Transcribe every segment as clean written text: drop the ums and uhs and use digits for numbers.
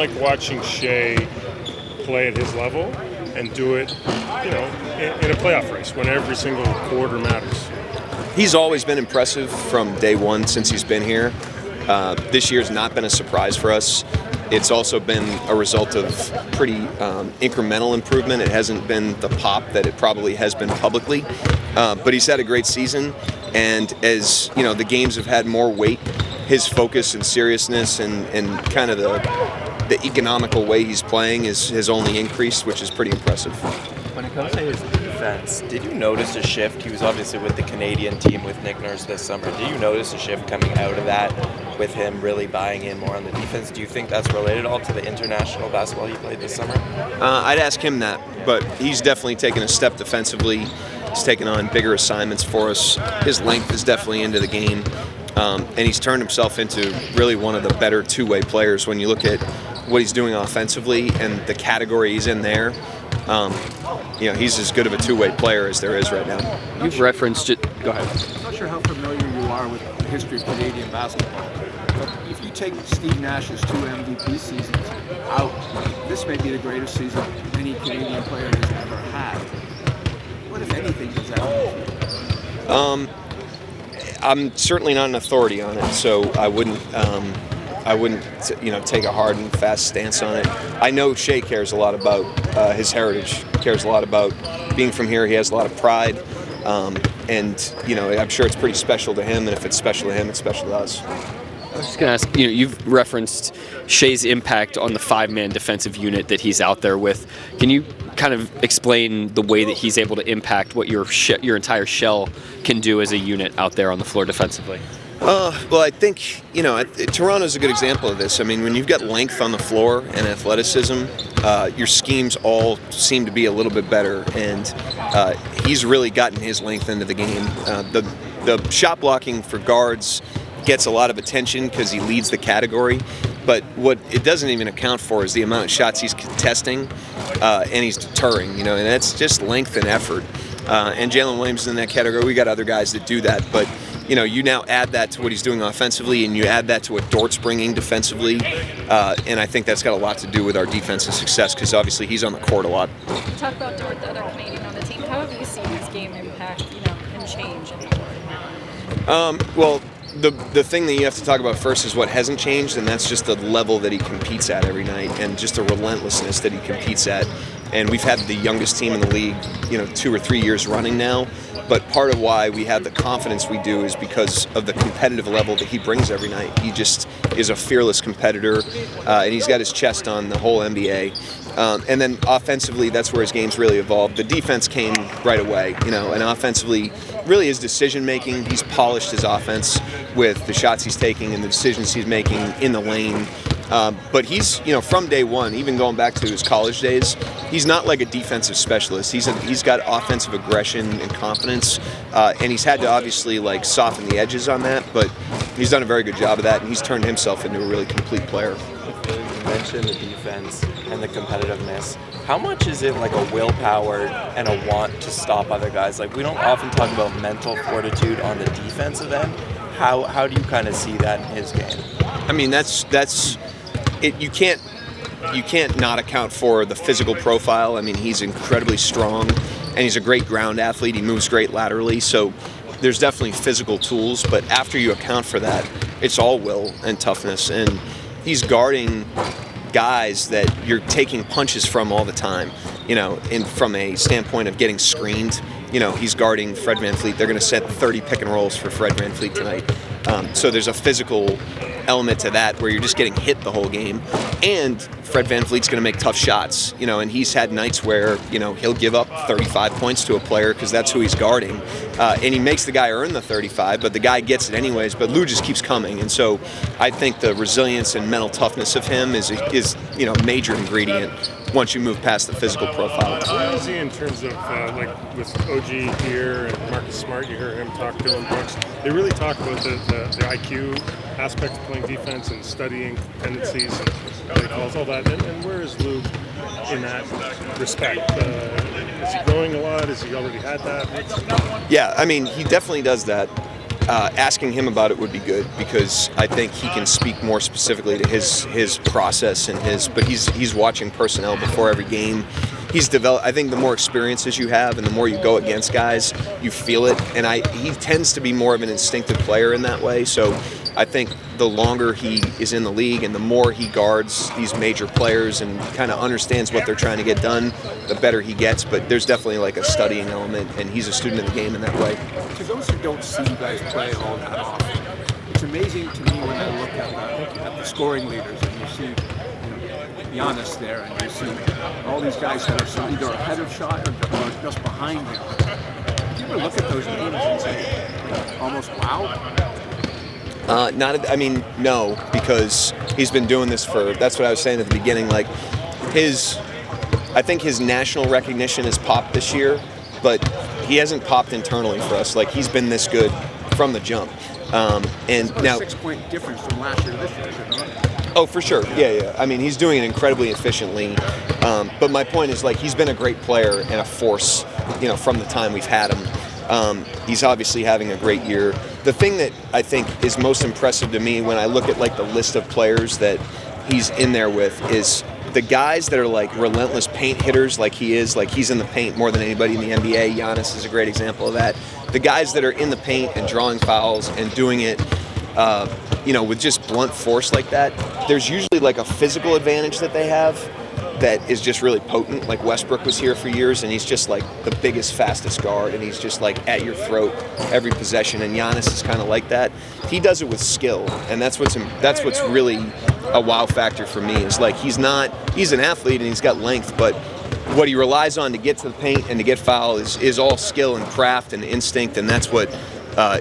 like watching Shea play at his level and do it, in a playoff race when every single quarter matters. He's always been impressive from day one since he's been here. This year's not been a surprise for us. It's also been a result of pretty incremental improvement. It hasn't been the pop that it probably has been publicly, but he's had a great season. And as the games have had more weight, his focus and seriousness and kind of the economical way he's playing has only increased, which is pretty impressive. When it comes to his defense, did you notice a shift? He was obviously with the Canadian team with Nick Nurse this summer. Did you notice a shift coming out of that with him really buying in more on the defense? Do you think that's related at all to the international basketball he played this summer? I'd ask him that, but he's definitely taken a step defensively. He's taken on bigger assignments for us. His length is definitely into the game, and he's turned himself into really one of the better two-way players when you look at what he's doing offensively and the category he's in there. He's as good of a two-way player as there is right now. You've referenced it. Go ahead. I'm not sure how familiar you are with the history of Canadian basketball, but if you take Steve Nash's 2 MVP seasons out, this may be the greatest season any Canadian player has ever had. What, if anything, does that mean? I'm certainly not an authority on it, so I wouldn't take a hard and fast stance on it. I know Shea cares a lot about his heritage, cares a lot about being from here. He has a lot of pride, and I'm sure it's pretty special to him. And if it's special to him, it's special to us. I was just going to ask, you've referenced Shea's impact on the 5-man defensive unit that he's out there with. Can you kind of explain the way that he's able to impact what your entire shell can do as a unit out there on the floor defensively? Well, I think, Toronto's a good example of this. I mean, when you've got length on the floor and athleticism, your schemes all seem to be a little bit better, and he's really gotten his length into the game. The shot blocking for guards gets a lot of attention because he leads the category, but what it doesn't even account for is the amount of shots he's contesting and he's deterring, and that's just length and effort. And Jalen Williams is in that category. We got other guys that do that, but you now add that to what he's doing offensively, and you add that to what Dort's bringing defensively, and I think that's got a lot to do with our defensive success because obviously he's on the court a lot. You talk about Dort, the other Canadian on the team. How have you seen his game impact, and change in the court? Well, the thing that you have to talk about first is what hasn't changed, and that's just the level that he competes at every night and just the relentlessness that he competes at. And we've had the youngest team in the league, 2 or 3 years running now. But part of why we have the confidence we do is because of the competitive level that he brings every night. He just is a fearless competitor, and he's got his chest on the whole NBA. And then offensively, that's where his game's really evolved. The defense came right away, and offensively, really his decision-making, he's polished his offense with the shots he's taking and the decisions he's making in the lane. But he's, from day one, even going back to his college days, he's not like a defensive specialist. He's got offensive aggression and confidence, and he's had to obviously soften the edges on that. But he's done a very good job of that, and he's turned himself into a really complete player. You mentioned the defense and the competitiveness. How much is it like a willpower and a want to stop other guys? We don't often talk about mental fortitude on the defensive end. How do you kind of see that in his game? I mean, that's it. You can't not account for the physical profile. I mean, he's incredibly strong, and he's a great ground athlete. He moves great laterally, so there's definitely physical tools. But after you account for that, it's all will and toughness. And he's guarding guys that you're taking punches from all the time. And from a standpoint of getting screened, he's guarding Fred VanVleet. They're going to set 30 pick and rolls for Fred VanVleet tonight. So there's a physical element to that where you're just getting hit the whole game. And Fred VanVleet's going to make tough shots, and he's had nights where, he'll give up 35 points to a player because that's who he's guarding. And he makes the guy earn the 35, but the guy gets it anyways, but Lou just keeps coming. And so I think the resilience and mental toughness of him is a major ingredient once you move past the physical profile. How is he in terms of, with OG here and Marcus Smart, you hear him talk, Dylan Brooks, they really talk about the IQ aspect of playing defense and studying tendencies and play calls, all that. And where is Lou in that respect? Is he growing a lot? Has he already had that? Yeah, I mean, he definitely does that. asking him about it would be good, because I think he can speak more specifically to his process and but he's watching personnel before every game. He's developed. I think the more experiences you have and the more you go against guys, you feel it. And he tends to be more of an instinctive player in that way. So I think the longer he is in the league and the more he guards these major players and kind of understands what they're trying to get done, the better he gets. But there's definitely like a studying element, and he's a student of the game in that way. To those who don't see you guys play all that often, it's amazing to me when I look at the scoring leaders and you see Giannis there, and you see all these guys that are either ahead of shot or just behind him. Do you ever look at those names and say, almost wow? No, because he's been doing this that's what I was saying at the beginning, like I think his national recognition has popped this year, but he hasn't popped internally for us. Like, he's been this good from the jump. And it's about now, a 6-point difference from last year to this year, is it not? Oh, for sure. Yeah. I mean, he's doing it incredibly efficiently. But my point is, like, he's been a great player and a force, from the time we've had him. He's obviously having a great year. The thing that I think is most impressive to me when I look at, like, the list of players that he's in there with is the guys that are, like, relentless paint hitters like he is. Like, he's in the paint more than anybody in the NBA. Giannis is a great example of that. The guys that are in the paint and drawing fouls and doing it with just blunt force like that, there's usually like a physical advantage that they have that is just really potent. Like, Westbrook was here for years, and he's just like the biggest, fastest guard, and he's just like at your throat every possession. And Giannis is kind of like that. He does it with skill, and that's what's really a wow factor for me. Is like he's an athlete and he's got length, but what he relies on to get to the paint and to get foul is all skill and craft and instinct, and that's what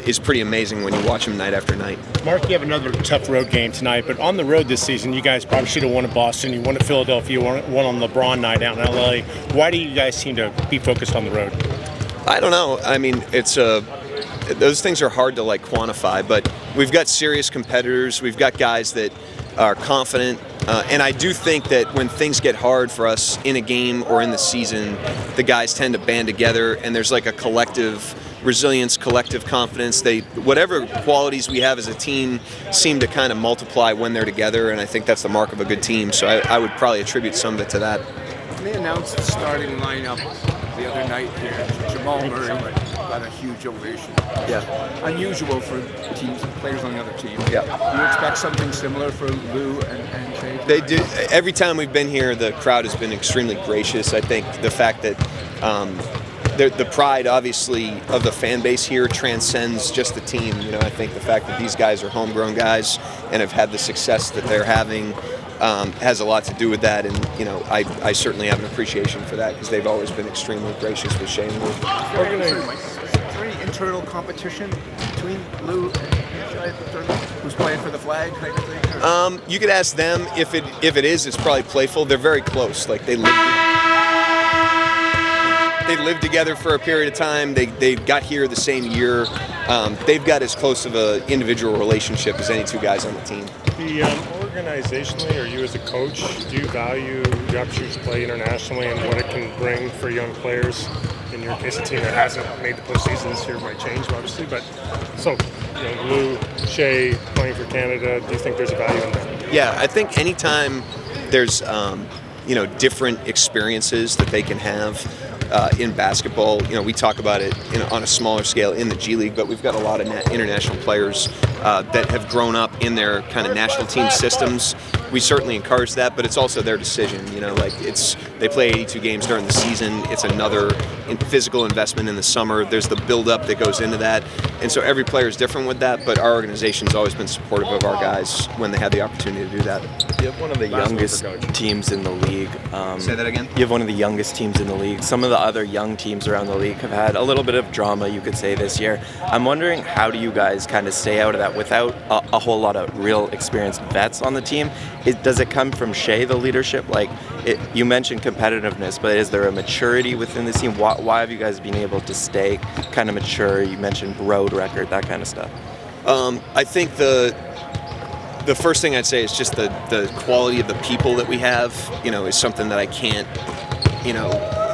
is pretty amazing when you watch him night after night. Mark, you have another tough road game tonight, but on the road this season, you guys probably should have won at Boston. You won at Philadelphia, won on LeBron night out in LA. Why do you guys seem to be focused on the road? I don't know. I mean, it's those things are hard to like quantify, but we've got serious competitors. We've got guys that are confident. And I do think that when things get hard for us in a game or in the season, the guys tend to band together, and there's like a collective resilience, collective confidence. Whatever qualities we have as a team seem to kind of multiply when they're together, and I think that's the mark of a good team. So I would probably attribute some of it to that. They announced the starting lineup the other night here. Jamal Murray got a huge ovation. Yeah. Unusual for players on the other team. Yeah. Do you expect something similar for Lou and Shea? They do. Every time we've been here, the crowd has been extremely gracious. I think the fact that the pride, obviously, of the fan base here transcends just the team. I think the fact that these guys are homegrown guys and have had the success that they're having has a lot to do with that. And I certainly have an appreciation for that because they've always been extremely gracious with Shane. Is there any internal competition between Lou and Shea, who's playing for the flag kind of thing? You could ask them. If it is, it's probably playful. They're very close. Like, they lived together for a period of time. They got here the same year. They've got as close of an individual relationship as any two guys on the team. Organizationally, or you as a coach, do you value the opportunity to play internationally and what it can bring for young players? In your case, a team that hasn't made the postseason this year might change, obviously. But so, Lou, Shea playing for Canada, do you think there's a value in that? Yeah, I think anytime there's different experiences that they can have in basketball. We talk about it on a smaller scale in the G League, but we've got a lot of international players that have grown up in their kind of national team systems. We certainly encourage that, but it's also their decision. They play 82 games during the season. It's another physical investment in the summer. There's the build-up that goes into that, and so every player is different with that. But our organization's always been supportive of our guys when they have the opportunity to do that. You have one of the youngest teams in the league. Say that again? You have one of the youngest teams in the league. Some of the other young teams around the league have had a little bit of drama, you could say, this year. I'm wondering, how do you guys kind of stay out of that without a whole lot of real experienced vets on the team? Does it come from Shea, the leadership? You mentioned competitiveness, but is there a maturity within the team? Why have you guys been able to stay kind of mature? You mentioned road record, that kind of stuff. I think the first thing I'd say is just the quality of the people that we have, is something that I can't,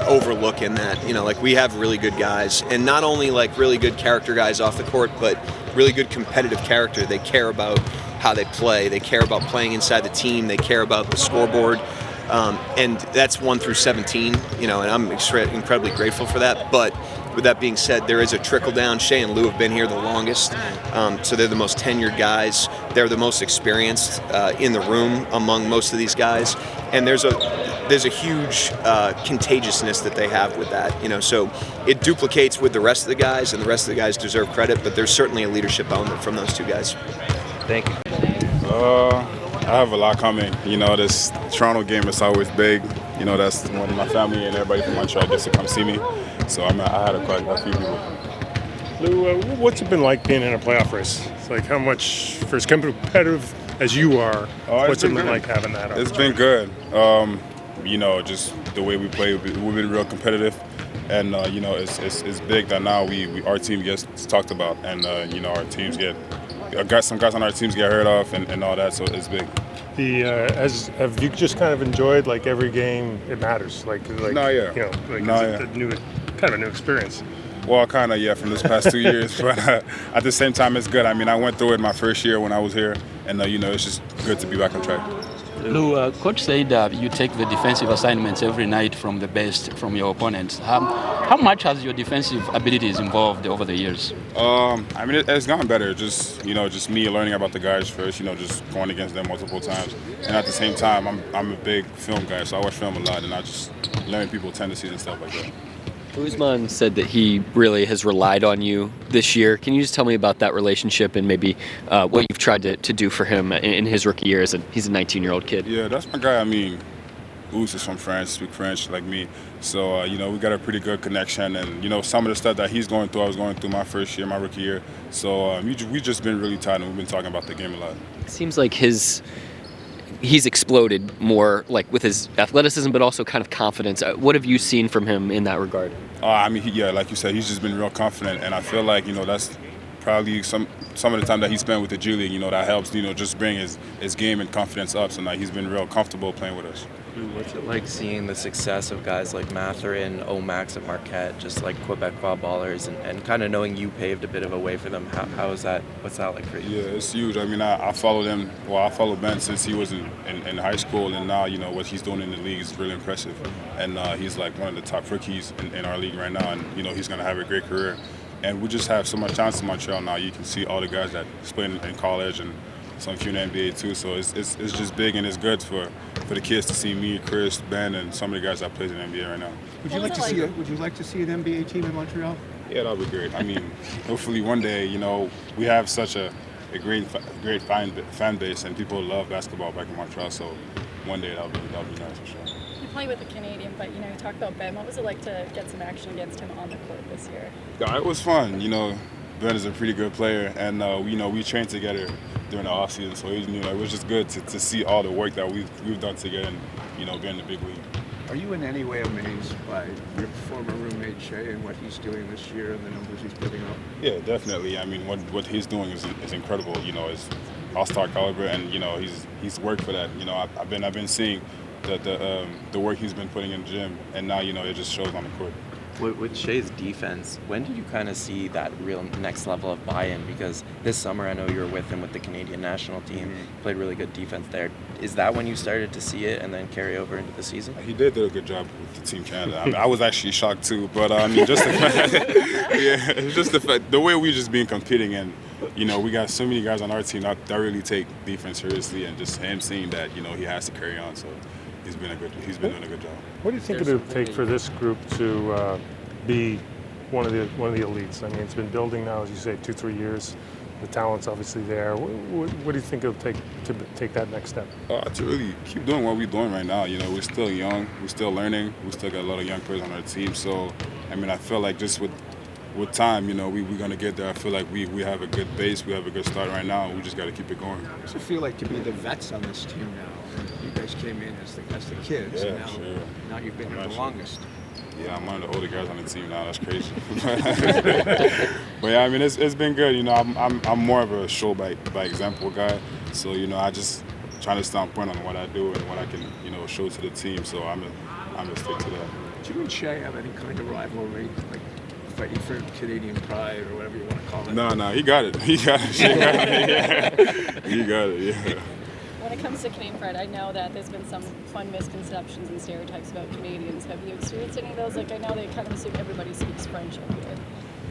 overlook in that. Like we have really good guys, and not only like really good character guys off the court, but really good competitive character. They care about how they play. They care about playing inside the team. They care about the scoreboard. And that's 1 through 17, and I'm incredibly grateful for that. But with that being said, there is a trickle down. Shea and Lou have been here the longest, so they're the most tenured guys. They're the most experienced in the room among most of these guys, and there's a huge contagiousness that they have with that. So it duplicates with the rest of the guys, and the rest of the guys deserve credit. But there's certainly a leadership element from those two guys. Thank you. I have a lot coming. This Toronto game is always big. That's when my family and everybody from Montreal gets to come see me. So I had quite a few people. Lou, what's it been like being in a playoff race? It's like how much, for as competitive as you are, what's it been like having that? It's been good. Just the way we play, we've been real competitive. And, it's big that now our team gets talked about. And, our teams some guys on our teams get heard of and all that, so it's big. Have you just kind of enjoyed like every game? It matters. Kind of a new experience. Well, kind of, yeah, from this past 2 years, but at the same time, it's good. I went through it my first year when I was here, and it's just good to be back on track. Lou, coach said you take the defensive assignments every night from the best from your opponents. How much has your defensive abilities evolved over the years? It's gotten better. Just me learning about the guys first. Just going against them multiple times, and at the same time, I'm a big film guy, so I watch film a lot, and I just learn people's tendencies and stuff like that. Usman said that he really has relied on you this year. Can you just tell me about that relationship and maybe what you've tried to do for him in his rookie year? He's a 19-year-old kid. Yeah, that's my guy. Us is from France, speak French like me. So, we got a pretty good connection. And, some of the stuff that he's going through, I was going through my first year, my rookie year. So we've just been really tight, and we've been talking about the game a lot. It seems like he's exploded more like with his athleticism, but also kind of confidence. What have you seen from him in that regard? Like you said, he's just been real confident, and I feel like that's probably some of the time that he spent with the G League. That helps just bring his game and confidence up. So now he's been real comfortable playing with us. What's it like seeing the success of guys like Mathurin, Omax at Marquette, just like Quebecois ballers, and kind of knowing you paved a bit of a way for them? How is that? What's that like for you? Yeah, it's huge. I follow them. Well, I follow Ben since he was in high school, and now what he's doing in the league is really impressive. And he's like one of the top rookies in our league right now, and he's going to have a great career. And we just have so much chance in Montreal now. You can see all the guys that play in college and some few in the NBA too. So it's just big, and it's good for the kids to see me, Chris, Ben, and some of the guys that play in the NBA right now. Would you like to see an NBA team in Montreal? Yeah, that'd be great. Hopefully one day, we have such a great fan base, and people love basketball back in Montreal. So one day that'll be nice for sure. You play with a Canadian, but you talked about Ben. What was it like to get some action against him on the court this year? Yeah, it was fun. Ben is a pretty good player, and we trained together during the offseason, so it was just good to see all the work that we've done together and be in the big league. Are you in any way amazed by your former roommate Shea and what he's doing this year and the numbers he's putting up? Yeah, definitely. What he's doing is incredible. It's all-star caliber, and he's worked for that. I've been seeing the work he's been putting in the gym, and now it just shows on the court. With Shea's defense, when did you kind of see that real next level of buy-in? Because this summer, I know you were with him with the Canadian national team, played really good defense there. Is that when you started to see it and then carry over into the season? He did a good job with the Team Canada. I was actually shocked too, but just the fact, it's just the fact, the way we just been competing, and we got so many guys on our team that really take defense seriously, and just him seeing that he has to carry on. So he's been doing a good job. What do you think it'll take for this group to be one of the elites? It's been building now, as you say, 2-3 years. The talent's obviously there. What do you think it'll take to take that next step? To really keep doing what we're doing right now. We're still young, we're still learning, we still got a lot of young players on our team. So, I feel like just with time, we're going to get there. I feel like we have a good base, we have a good start right now, and we just got to keep it going. What's it feel like to be the vets on this team now? You guys came in as the kids, yeah, and now you've been here the longest. Yeah, I'm one of the older guys on the team now. That's crazy. But yeah, it's been good. I'm more of a show by example guy. So I just trying to stay on point on what I do and what I can show to the team. So I'm gonna stick to that. Do you and Shea have any kind of rivalry, like fighting for Canadian pride or whatever you want to call it? No, he got it. He got it. Shea got it. Yeah. He got it. Yeah. When it comes to Canadian pride, I know that there's been some fun misconceptions and stereotypes about Canadians. Have you experienced any of those? Like, I know they kind of assume everybody speaks French up here.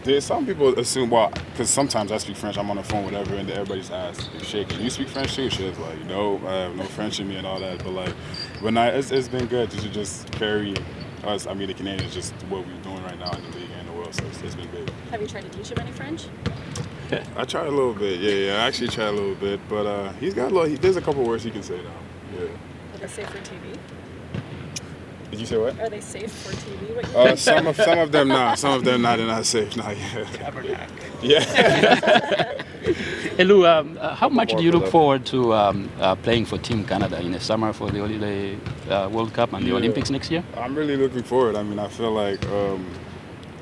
There's some people assume, well, because sometimes I speak French, I'm on the phone, whatever, and everybody's asked, Shay, can you speak French too? She's like, no, I have no French in me and all that. But like, it's been good to just carry us, the Canadians, just what we're doing right now in the league and the world. So it's been big. Have you tried to teach him any French? I tried a little bit, yeah. I actually tried a little bit, but he's got there's a couple words he can say now. Yeah. Are they safe for TV? Did you say what? Are they safe for TV? What you Some of them not. Some of them not. They're not safe. Not yet. Yeah. Hey Lou, how much do you look forward to playing for Team Canada in the summer for the World Cup and the Olympics next year? I'm really looking forward. I feel like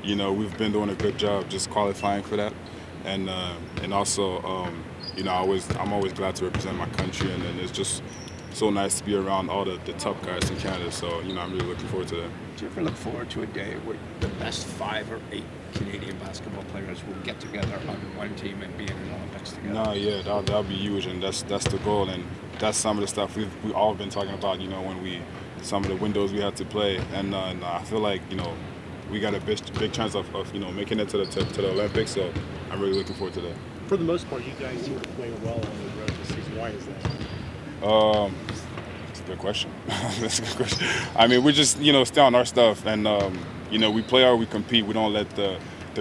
we've been doing a good job just qualifying for that, and also I'm always glad to represent my country, and then it's just so nice to be around all the top guys in Canada. So I'm really looking forward to that. Do you ever look forward to a day where the best 5 or 8 Canadian basketball players will get together on one team and be in an Olympics together? No, yeah, that'll be huge, and that's the goal, and that's some of the stuff we all been talking about. When some of the windows we had to play, and I feel like we got a big chance of making it to the Olympics. So I'm really looking forward to that. For the most part, you guys seem to play well on the road this season. Why is that? That's a good question. That's a good question. We just stay on our stuff, and we play hard, we compete. We don't let the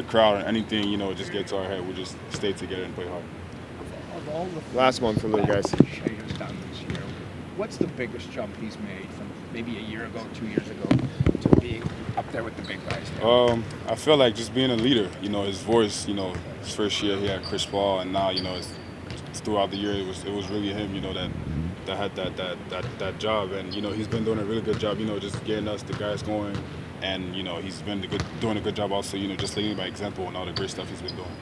crowd or anything just get to our head. We just stay together and play hard. Of all the Last one from the guys. Shea has done this year, what's the biggest jump he's made from maybe a year ago, 2 years ago, to being up there with the big guys now? I feel like just being a leader. His voice. His first year he had Chris Paul, and now it's throughout the year it was really him. That had that job, and he's been doing a really good job. Just getting us the guys going, and he's been doing a good job also. Just leading by example and all the great stuff he's been doing.